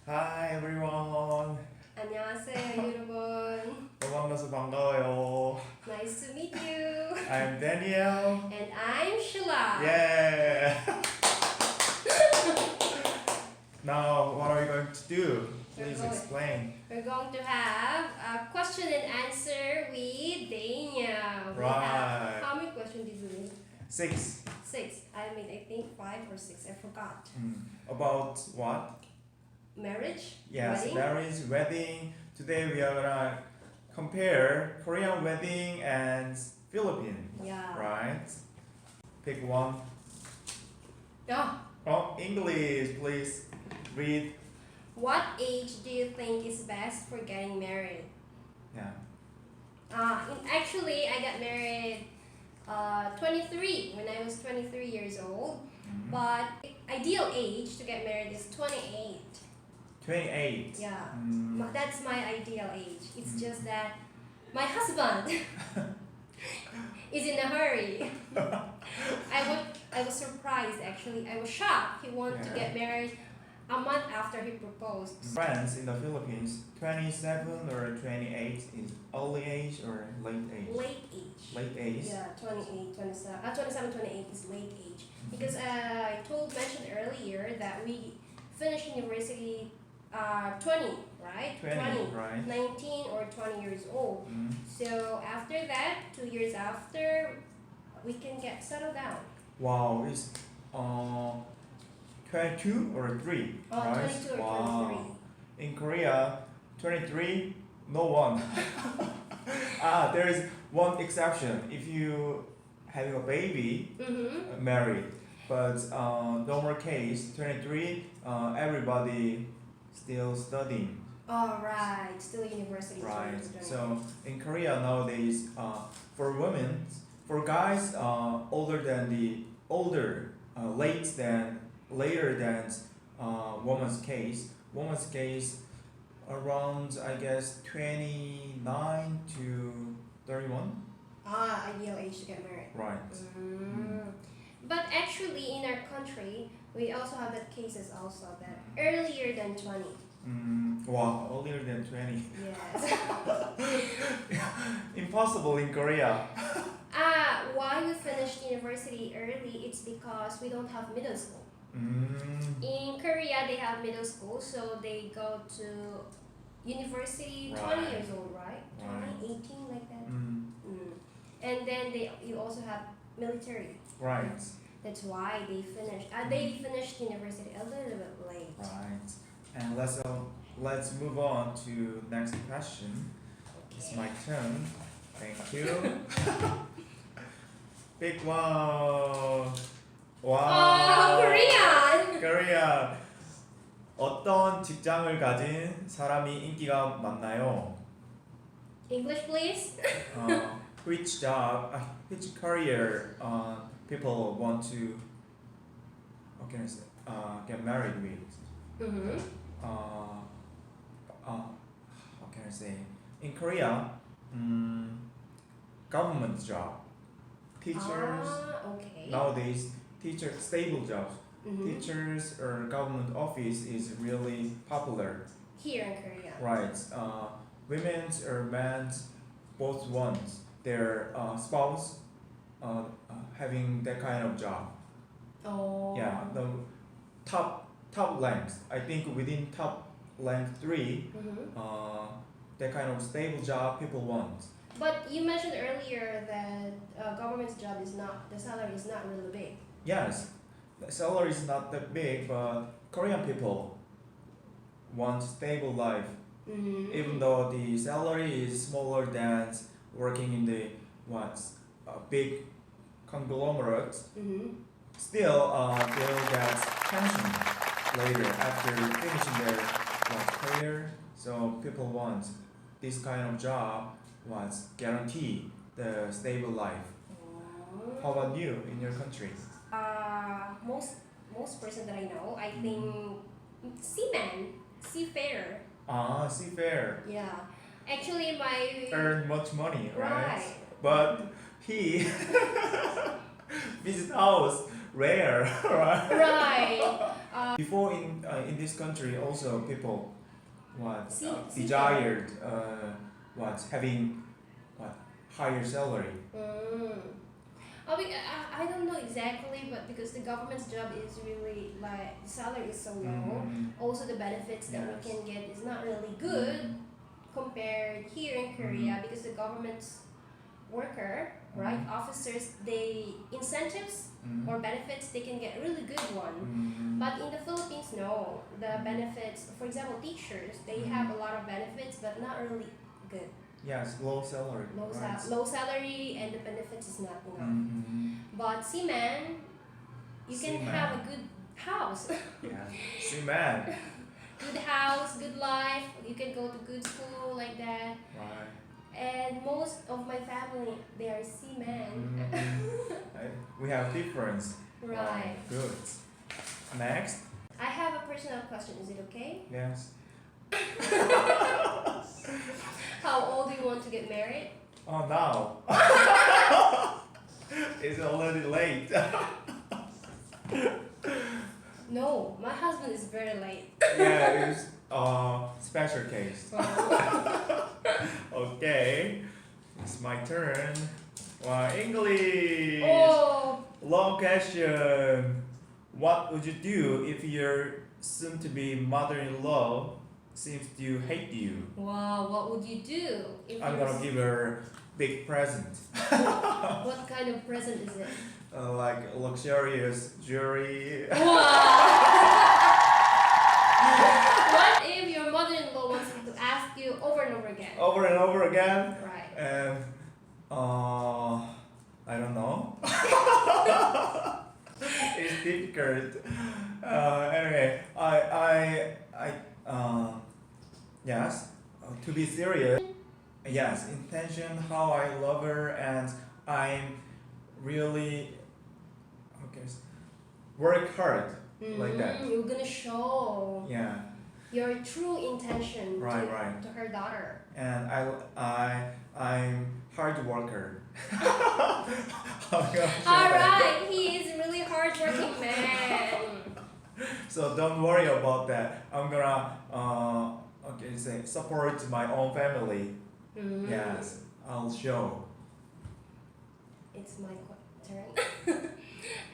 Hi everyone. 안녕하세요, 여러분. 또 만나서 반가워요. Nice to meet you. I'm Daniel. And I'm Sheila. Yeah. Now, what are we going to do? Please explain. We're going to have a question and answer with Daniel. Right. How many questions did we make? 6. 6. I made, I think, 5 or 6. I forgot. About what? Marriage? Yes, Wedding? marriage, wedding. Today we are gonna compare Korean wedding and Philippine. Yeah. Right? Pick one. Oh. Oh, English, please. Read. What age do you think is best for getting married? Yeah. Actually, I got married 23 when I was 23 years old. But ideal age to get married is 28. 28. Yeah, that's my ideal age. It's just that my husband is in a hurry. I was surprised actually. I was shocked. He wanted to get married a month after he proposed. France in the Philippines, 27 or 28 is early age or late age? Late age. Late age? Yeah, 28, 27, 27, 28 is late age. Because I mentioned earlier that we finished university 20, right? 20, right? 19 or 20 years old. So after that, 2 years after, we can get settled down. Wow, it's 22 or 3, right? 22 or 23. In Korea, 23, no one. There is one exception. If you having a baby, married. But normal case, 23, everybody still studying. Oh, right. Still university. Right. So in Korea nowadays, for women, for guys, later than woman's case. Woman's case around, I guess, 29 to 31. Ideal age to get married. Right. But actually, in our country, we also have that cases also that earlier than 20. Wow, earlier than 20. Yes. Impossible in Korea. Why we finished university early? It's because we don't have middle school. In Korea, they have middle school, so they go to university 20 years old, right? 20, 18, like that. And then you also have military. Right. That's why they finished. They finished university a little bit late. Right. And let's move on to next question. It's my turn. Thank you. Big one. Wow. Korean. Korea. 어떤 직장을 가진 사람이 인기가 많나요? English, please. Which job, which career people want to, how can I say, get married with? How can I say? In Korea, government job, teachers. Okay. Nowadays, stable jobs. Teachers or government office is really popular. Here in Korea. Right. Women or men both want their spouse having that kind of job. Oh. Yeah, the top ranks. I think within top rank 3, that kind of stable job people want. But you mentioned earlier that government's job is not, the salary is not really big. Yes, the salary is not that big, but Korean people want stable life. Even though the salary is smaller than working in the big conglomerate, still they'll get pension later after finishing their career. So people want this kind of job guarantee the stable life. How about you in your country? Most person that I know, I think seafarer. Seafarer. Yeah. Actually, my Earn much money, right? Right. But visit house rare, right? Right. Before in this country also people See desired having higher salary. I don't know exactly, but because the government's job is really like the salary is so low, also the benefits that we can get is not really good compared here in Korea because the government's worker, right, officers, they incentives or benefits they can get really good one. But in the Philippines, no, the benefits, for example, teachers, they have a lot of benefits but not really good. Yes, low salary. Low salary and the benefits is not enough. But seaman, you can have a good house. Yeah, seaman. Good house, good life. You can go to good school like that. Right. And most of my family, they are seamen. We have difference. Right. Good. Next. I have a personal question. Is it okay? Yes. How old do you want to get married? Oh, now. It's already late. No, my husband is very late. Yeah, it's special case. Okay, it's my turn. English. Oh. Long question. What would you do if your soon-to-be mother-in-law seems to hate you? Wow, what would you do? If I'm gonna give her big present. What kind of present is it? Like luxurious jewelry. What if your mother-in-law wants to ask you over and over again? Over and over again. Right. And I don't know. It's difficult. Anyway, yes, to be serious. Yes, intention, how I love her, and I'm really work hard like that. You're gonna show Yeah, your true intention right. to her daughter. And I'm hard worker. Alright, he is really hardworking man. So don't worry about that. I'm gonna support my own family. Yes, I'll show. It's my turn.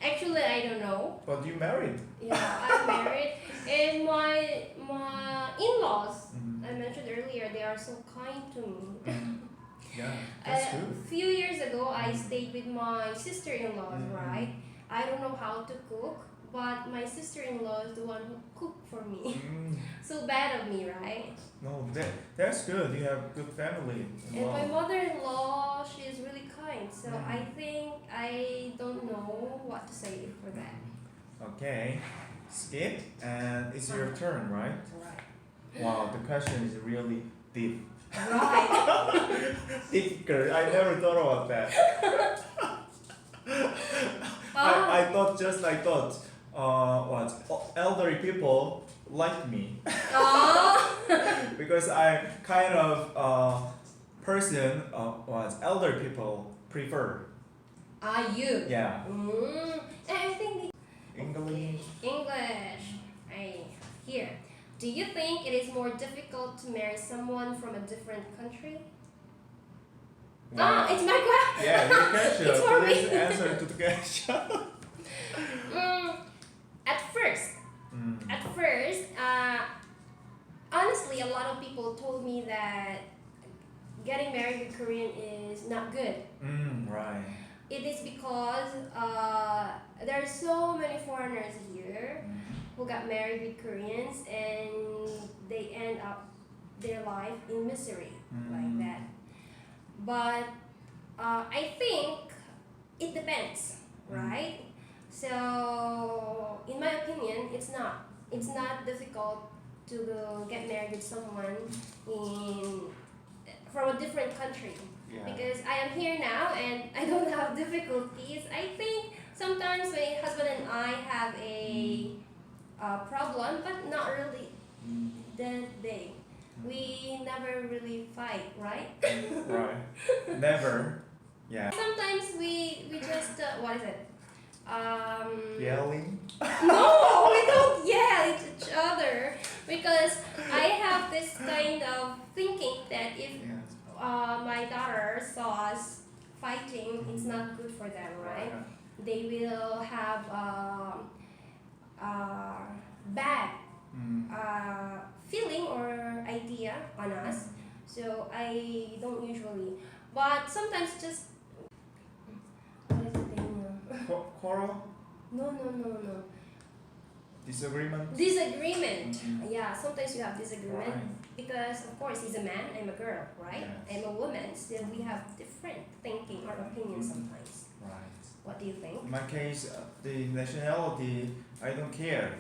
Actually, I don't know. But you married. Yeah, I'm married, and my in-laws, I mentioned earlier, they are so kind to me. Yeah, that's A good. few years ago, I stayed with my sister-in-laws, right? I don't know how to cook, but my sister-in-law is the one who cooked for me. So bad of me, right? No, that's good. You have good family. And my mother-in-law, she is really kind. So I think I don't know what to say for that. Okay, skip, and it's your turn, right? Right. Wow, the question is really deep. Right. Difficult. I never thought about that. I thought elderly people like me because I'm kind of person what elder people prefer. Are you? Yeah. And I think English. English. Here. Do you think it is more difficult to marry someone from a different country? Wow. It's my question. Yeah, your question. It's for Please me. answer to the question. At first, honestly, a lot of people told me that getting married with Korean is not good. Right. It is because there are so many foreigners here who got married with Koreans and they end up their life in misery like that. But I think it depends, right? So in my opinion, it's not difficult to get married with someone from a different country. Yeah. Because I am here now and I don't have difficulties. I think sometimes my husband and I have a problem, but not really that big. We never really fight, right? Right. Never. Yeah. Sometimes we just what is it? Yelling. No, we don't yell at each other because I have this kind of thinking that if Yeah. my daughter saw us fighting, it's not good for them, right? They will have bad feeling or idea on us. So I don't usually, but sometimes just what is the thing? Quarrel. No. Disagreement. Disagreement. Yeah, sometimes you have disagreement Right. because of course he's a man, I'm a girl, right? Yes. I'm a woman, still we have different thinking or opinions sometimes. Right. What do you think? In my case, the nationality, I don't care.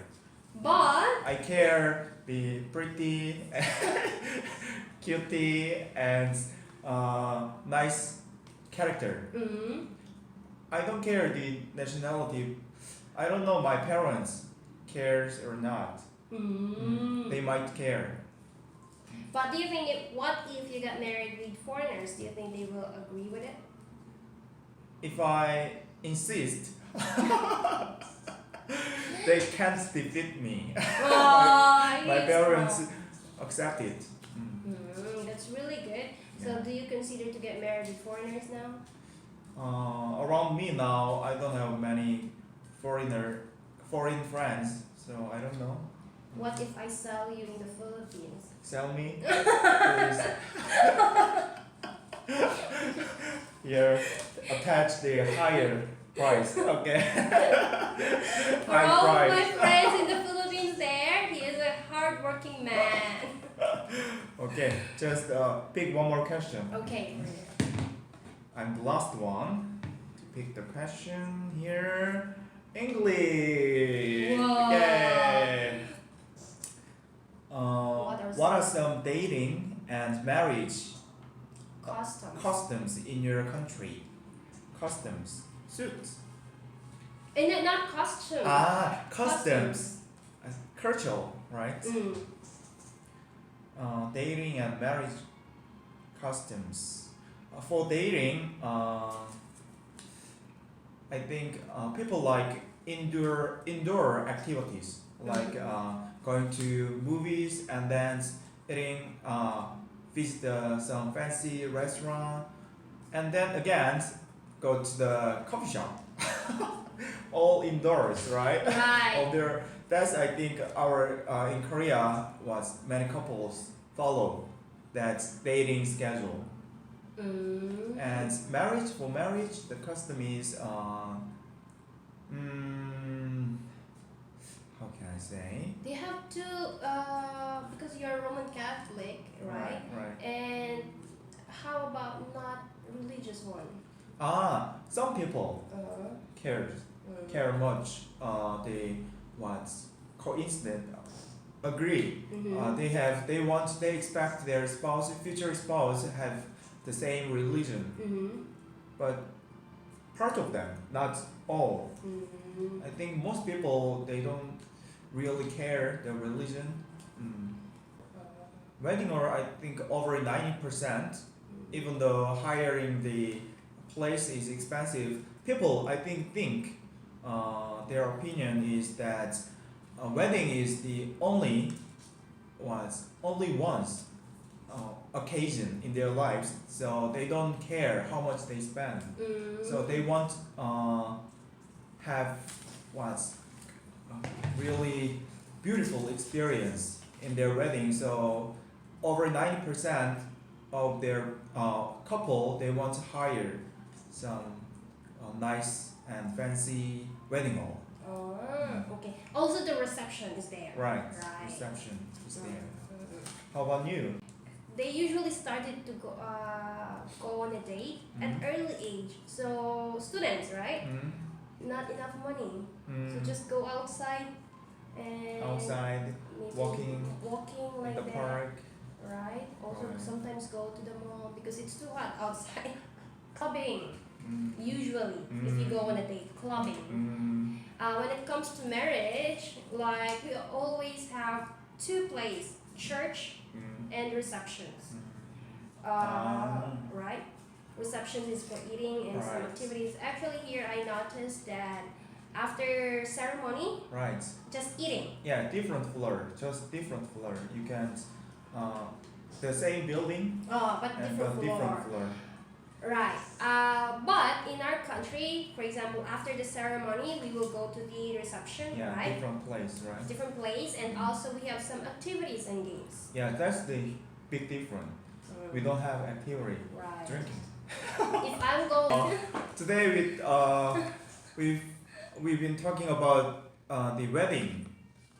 But I care the pretty, cutie, and nice character. I don't care the nationality. I don't know my parents cares or not. They might care. But do you think what if you got married with foreigners? Do you think they will agree with it? If I insist, they can't defeat me. My parents accept it. That's really good. So Yeah. do you consider to get married with foreigners now? Around me now, I don't have many foreign friends, so I don't know. What if I sell you in the Philippines? Sell me, please. Here, attach the higher price. Okay. For High all price. my friends in the Philippines there, he is a hardworking man. Okay, just pick one more question. Okay. I'm the last one to pick the question here. English. Whoa. Yay. What What are some dating and marriage customs in your country? Customs. Suits. And then not costume. Customs. Cultural, right? Dating and marriage customs. For dating, I think people like indoor activities like going to movies and then eating, visit some fancy restaurant, and then again go to the coffee shop. All indoors, right? Right. That's I think our in Korea was many couples follow that dating schedule. And for marriage, the custom is how can I say? They have to because you're Roman Catholic, right? Right. And how about not religious one? Some people care much. They coincident agree. They expect their future spouse have the same religion, but part of them, not all. I think most people they don't really care their religion. Wedding or I think over 90%, even though hiring the place is expensive, people I think their opinion is that a wedding is the only once occasion in their lives, so they don't care how much they spend. So they want have really beautiful experience in their wedding. So over 90% of their couple they want to hire some nice and fancy wedding hall. Okay. Also the reception is there. Right. Reception is there. How about you? They usually started to go on a date at early age. So students, right? Not enough money. So just go outside and maybe walking like in the that. park. Right. Also Right. sometimes go to the mall because it's too hot outside. Clubbing. Usually, if you go on a date, clubbing. When it comes to marriage, like we always have two places, church and receptions. Right? Reception is for eating and some Right. activities. Actually, here I noticed that after ceremony, Right. just eating. Yeah, different floor, just different floor. You can, the same building Oh, but and different but floor. different floor. Right. But in our country, for example, after the ceremony, we will go to the reception, Yeah, right? different place, right? Different place, and also we have some activities and games. Yeah, that's the big difference. We don't have activity, Right. drinking. If I'm going. Today we've been talking about the wedding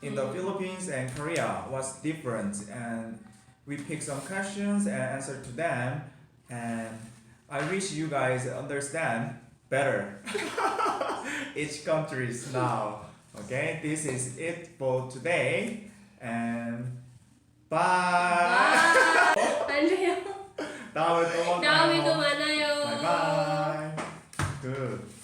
in the Philippines and Korea. What's different, and we pick some questions and answer to them, and I wish you guys understand better each countries now. Okay, this is it for today, and bye. 안 돼요. 다음에 또 만나요. 다음에 또 만나요. Bye bye. Good.